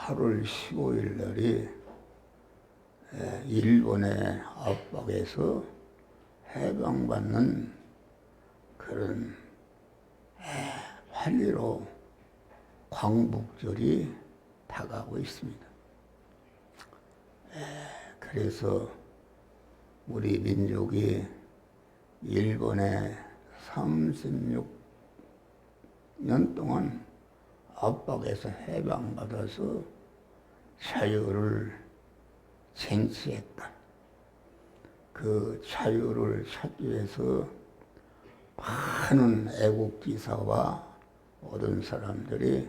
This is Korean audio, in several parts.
8월 15일 날이 일본의 압박에서 해방받는 그런 환희로 광복절이 다가오고 있습니다. 그래서 우리 민족이 일본의 36년 동안 압박에서 해방받아서 자유를 쟁취했다. 그 자유를 찾기 위해서 많은 애국지사와 모든 사람들이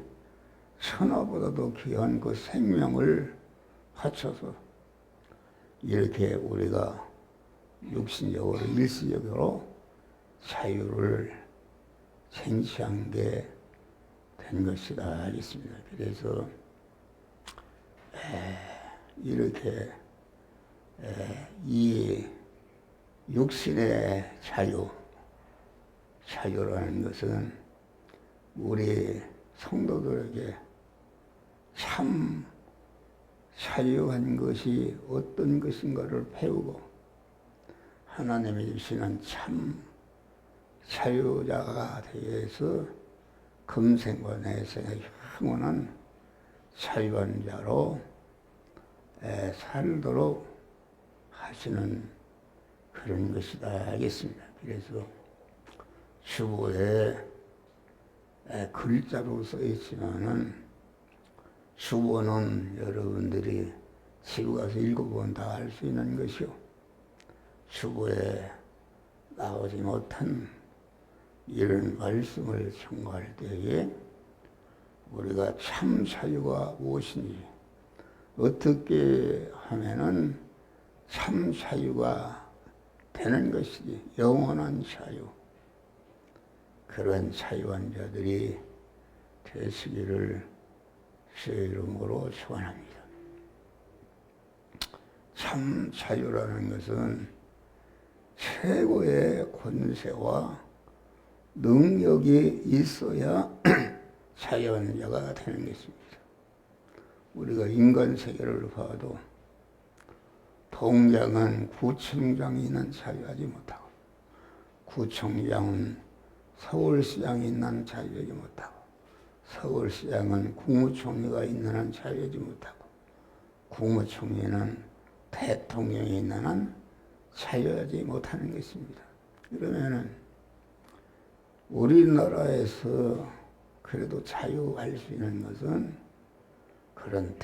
천하보다도 귀한 그 생명을 바쳐서 이렇게 우리가 육신적으로 일시적으로 자유를 쟁취한 게 된 것이다 하겠습니다. 그래서 이렇게 이 육신의 자유라는 것은 우리 성도들에게 참 자유한 것이 어떤 것인가를 배우고 하나님이 주시는 참 자유자가 되기 위해서 금생과 내생의 영원한 자유한 자로 살도록 하시는 그런 것이다 하겠습니다. 그래서 주보에 글자로 써 있지만은 주보는 여러분들이 집에 가서 읽어보면 다 알 수 있는 것이요. 주보에 나오지 못한 이런 말씀을 청구할 때에 우리가 참 자유가 무엇인지 어떻게 하면은 참 자유가 되는 것이지 영원한 자유 그런 자유한 자들이 되시기를 주의 이름으로 축원합니다. 참 자유라는 것은 최고의 권세와 능력이 있어야 자유자가 되는 것입니다. 우리가 인간 세계를 봐도 동장은 구청장이 있는 자유하지 못하고 구청장은 서울시장이 있는 자유하지 못하고 서울시장은 국무총리가 있는 한 자유하지 못하고 국무총리는 대통령이 있는 한 자유하지 못하는 것입니다. 그러면은 우리나라에서 그래도 자유할 수 있는 것은 그런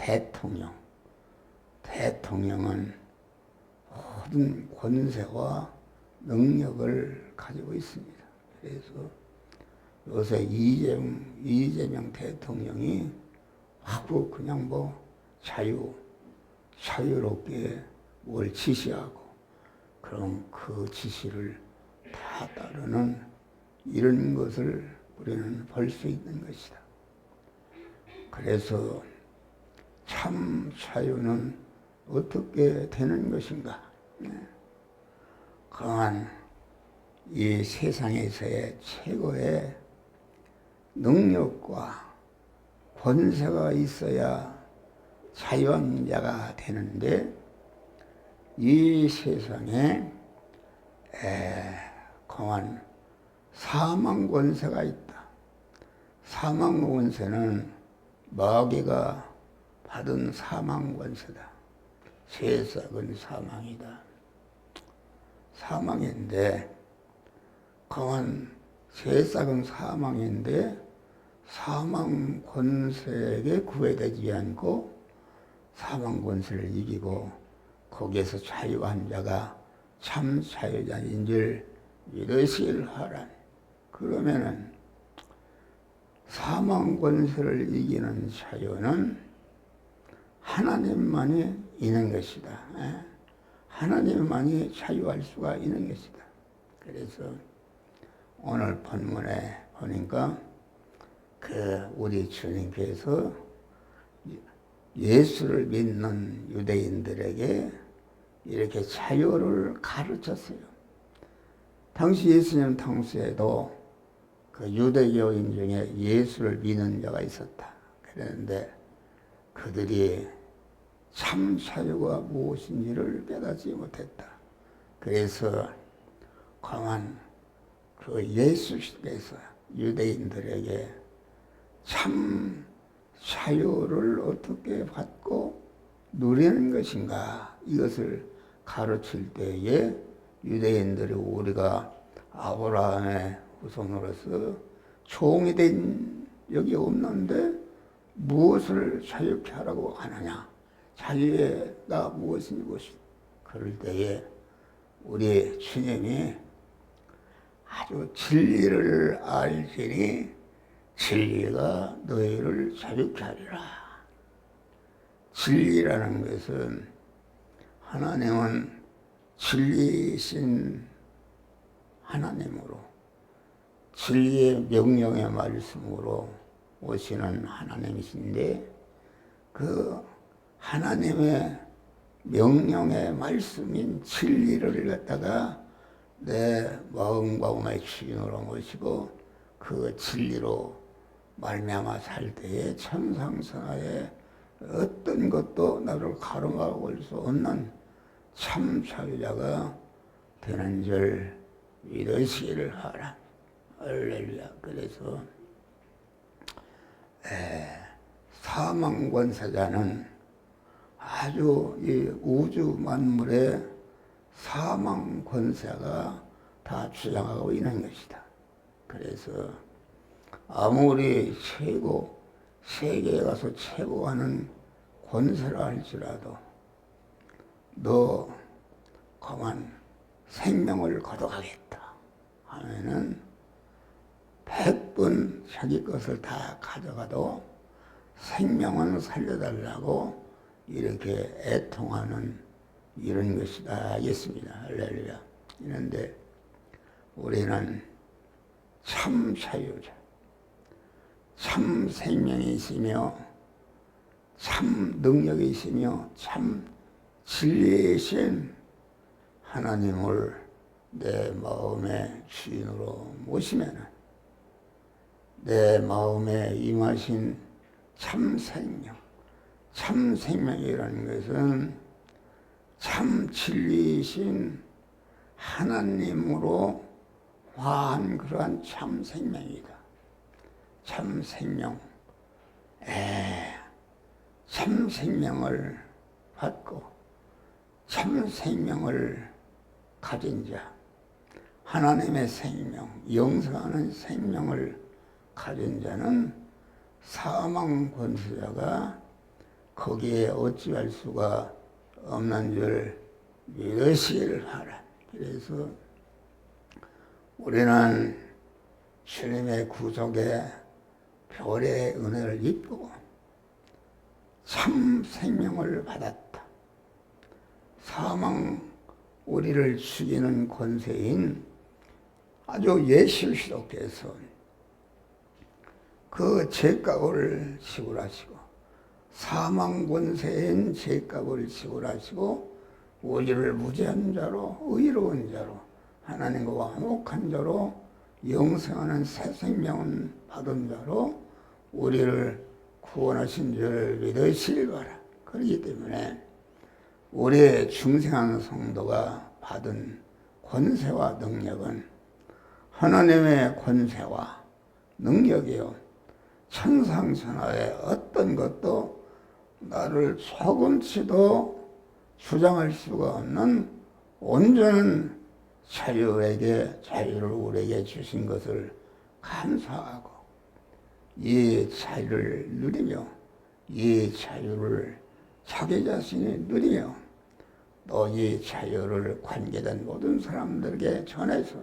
대통령은 모든 권세와 능력을 가지고 있습니다. 그래서 요새 이재명 대통령이 하고 그냥 자유롭게 뭘 지시하고 그럼 그 지시를 다 따르는 이런 것을 우리는 볼 수 있는 것이다. 그래서 참 자유는 어떻게 되는 것인가? 강한 이 세상에서의 최고의 능력과 권세가 있어야 자유한 자가 되는데 이 세상에 강한 사망 권세가 있다. 사망 권세는 마귀가 받은 사망 권세다. 죄악은 사망이다. 사망인데 강한 죄악은 사망인데 사망 권세에게 구애되지 않고 사망 권세를 이기고 거기에서 자유한 자가 참 자유자인 줄 믿으시길 바라니. 그러면은 사망 권세를 이기는 자유는 하나님만이 있는 것이다. 하나님만이 자유할 수가 있는 것이다. 그래서 오늘 본문에 보니까 우리 주님께서 예수를 믿는 유대인들에게 이렇게 자유를 가르쳤어요. 당시 예수님 당시에도 그 유대교인 중에 예수를 믿는 자가 있었다. 그랬는데 그들이 참 자유가 무엇인지를 깨닫지 못했다. 그래서 가만 그 예수께서 유대인들에게 참 자유를 어떻게 받고 누리는 것인가, 이것을 가르칠 때에 유대인들이 우리가 아브라함의 후손으로서 종이 된 적이 없는데 무엇을 자유케 하라고 하느냐, 자유가 무엇인지 무엇이. 그럴 때에 우리 주님이 아주 진리를 알지니 진리가 너희를 자유케 하리라. 진리라는 것은 하나님은 진리이신 하나님으로 진리의 명령의 말씀으로 오시는 하나님이신데, 그 하나님의 명령의 말씀인 진리를 갖다가 내 마음의 주인으로 모시고 그 진리로 말미암아 살 때에 천상천하에 어떤 것도 나를 가름하고 수 없는 참 자유자가 되는 줄 믿으시기를 하라. 할렐루야. 그래서 사망 권세자는 아주 이 우주 만물의 사망 권세가 다 주장하고 있는 것이다. 그래서 아무리 세계에 가서 최고하는 권세라 할지라도 너 가만 생명을 거둬가겠다 하면은 100번 자기 것을 다 가져가도 생명은 살려달라고 이렇게 애통하는 이런 것이다 하겠습니다. 할렐루야. 그런데 우리는 참 자유자, 참 생명이시며 참 능력이시며 참 진리이신 하나님을 내 마음의 주인으로 모시면 내 마음에 임하신 참 생명, 참 생명이라는 것은 참 진리이신 하나님으로 화한 그러한 참 생명이다. 참 생명, 참 생명을 받고 참 생명을 가진 자, 하나님의 생명, 영생하는 생명을 가진 자는 사망 권세자가 거기에 어찌할 수가 없는 줄 믿으시기를 하라. 그래서 우리는 주님의 구속의 별의 은혜를 입고 참 생명을 받았다. 사망 우리를 죽이는 권세인 아주 예수께서 그 죄값을 지불하시고 사망 권세인 죄값을 지불하시고 우리를 무죄한 자로 의로운 자로 하나님과 화목한 자로 영생하는 새 생명을 받은 자로 우리를 구원하신 줄 믿으시길 바라. 그렇기 때문에 우리의 중생한 성도가 받은 권세와 능력은 하나님의 권세와 능력이요 천상천하의 어떤 것도 나를 조금치도 주장할 수가 없는 온전한 자유를 우리에게 주신 것을 감사하고 이 자유를 누리며 이 자유를 자기 자신이 누리며 또 이 자유를 관계된 모든 사람들에게 전해서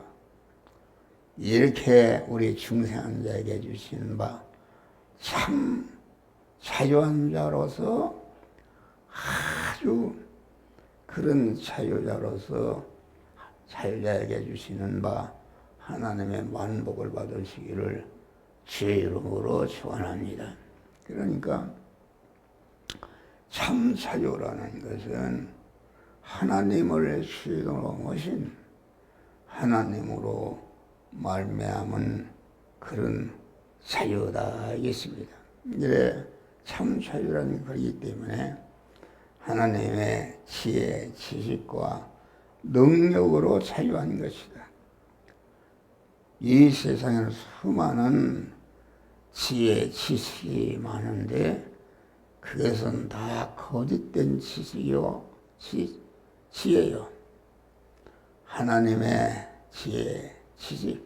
이렇게 우리 중생한 자에게 주신 바 참 자유한 자로서 아주 그런 자유자로서 자유자에게 주시는 바 하나님의 만복을 받으시기를 주의 이름으로 축원합니다. 그러니까 참 자유라는 것은 하나님을 주인으로 모신 하나님으로 말미암은 그런 자유다 하겠습니다. 이래 참 자유라는 것이기 때문에 하나님의 지혜, 지식과 능력으로 자유한 것이다. 이 세상에는 수많은 지혜, 지식이 많은데 그것은 다 거짓된 지식이요, 지혜요. 하나님의 지혜, 지식,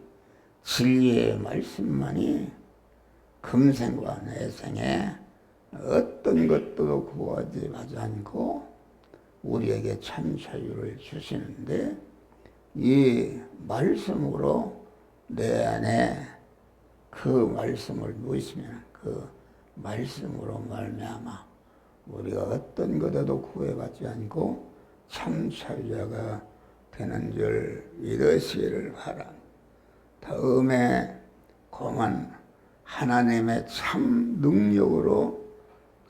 진리의 말씀만이 금생과 내생에 어떤 것도 구하지 않고 우리에게 참 자유를 주시는데 이 말씀으로 내 안에 그 말씀을 누이시면 그 말씀으로 말미암아 우리가 어떤 것에도 구애받지 않고 참 자유자가 되는 줄 믿으시기를 바랍니다. 다음에 공은 하나님의 참 능력으로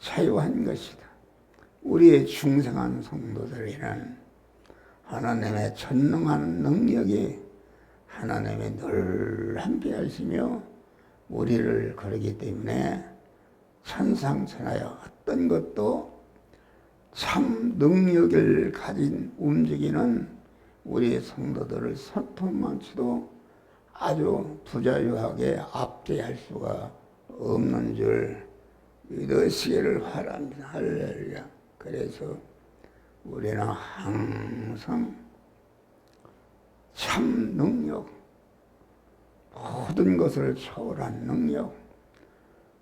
자유한 것이다. 우리의 중생한 성도들에게는 하나님의 전능한 능력이 하나님이 늘 함께 하시며 우리를 거르기 때문에 천상천하여 어떤 것도 참 능력을 가진 움직이는 우리 성도들을 손톱만치도 아주 부자유하게 압제할 수가 없는 줄 믿으시기를 바랍니다. 할렐루야. 그래서 우리는 항상 참 능력, 모든 것을 초월한 능력,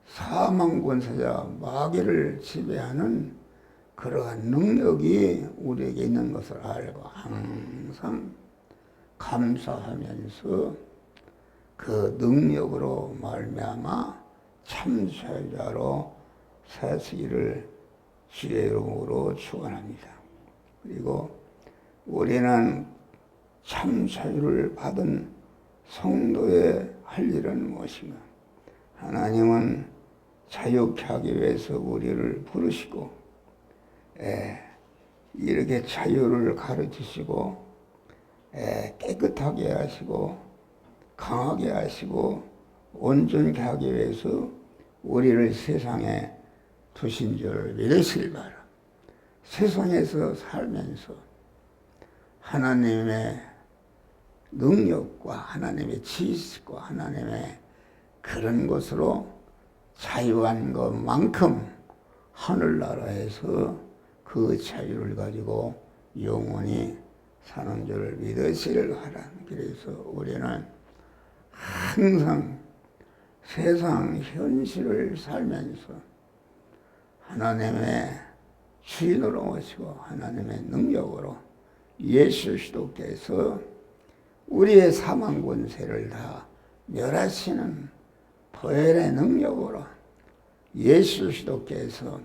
사망 권세자 마귀를 지배하는 그러한 능력이 우리에게 있는 것을 알고 항상 감사하면서 그 능력으로 말미암아 참사자로 사시기를 주의 이름으로 축원합니다. 그리고 우리는 참 자유를 받은 성도의 할 일은 무엇인가? 하나님은 자유케 하기 위해서 우리를 부르시고 이렇게 자유를 가르치시고 깨끗하게 하시고 강하게 하시고 온전케 하기 위해서 우리를 세상에 두신 줄 믿으시길 바라. 세상에서 살면서 하나님의 능력과 하나님의 지식과 하나님의 그런 것으로 자유한 것만큼 하늘나라에서 그 자유를 가지고 영원히 사는 줄 믿으시길 바랍니다. 그래서 우리는 항상 세상 현실을 살면서 하나님의 주인으로 모시고 하나님의 능력으로 예수 그리스도께서 우리의 사망 권세를 다 멸하시는 부활의 능력으로 예수 그리스도께서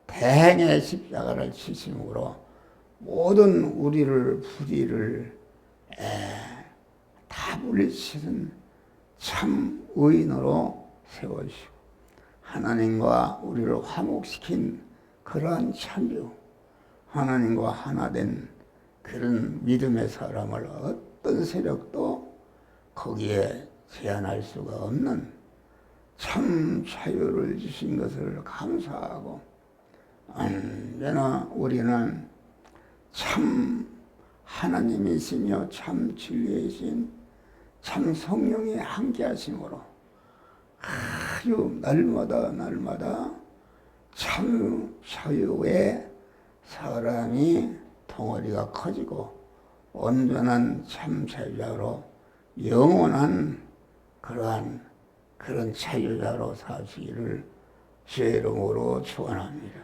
대행의 십자가를 지심으로 모든 우리를 불의를 다 물리치는 참 의인으로 세워주시고 하나님과 우리를 화목시킨 그러한 참유, 하나님과 하나 된 그런 믿음의 사람을 어떤 세력도 거기에 제한할 수가 없는 참 자유를 주신 것을 감사하고 언제나 우리는 참 하나님이시며 참 진리이신 참 성령이 함께 하심으로 아주 날마다 참 자유의 사람이 덩어리가 커지고 온전한 참 자유자로 영원한 그런 자유자로 사시기를 주의 이름으로 축원합니다.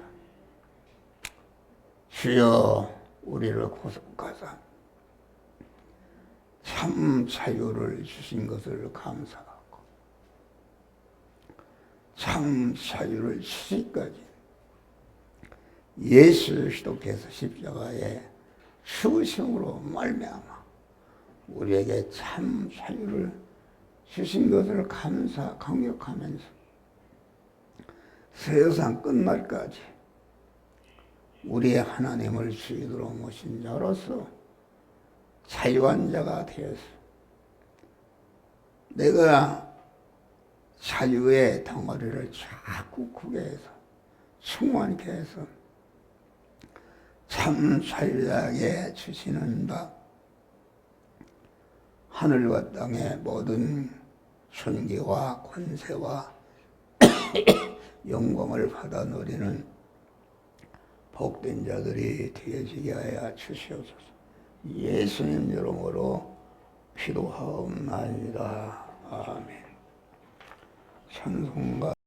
주여 우리를 구속하사 참 자유를 주신 것을 감사하고 참 자유를 주시기까지 예수 그리스도께서 십자가에 죽으심으로 말미암아 우리에게 참 자유를 주신 것을 감격하면서 세상 끝날까지 우리의 하나님을 주인으로 모신 자로서 자유한 자가 되어서 내가 자유의 덩어리를 자꾸 크게 해서 충만케 해서 참 전략에 주시는 바 하늘과 땅의 모든 존귀와 권세와 영광을 받아 누리는 복된 자들이 되어지게 하여 주시옵소서. 예수님 이름으로 기도하옵나이다. 아멘. 찬송가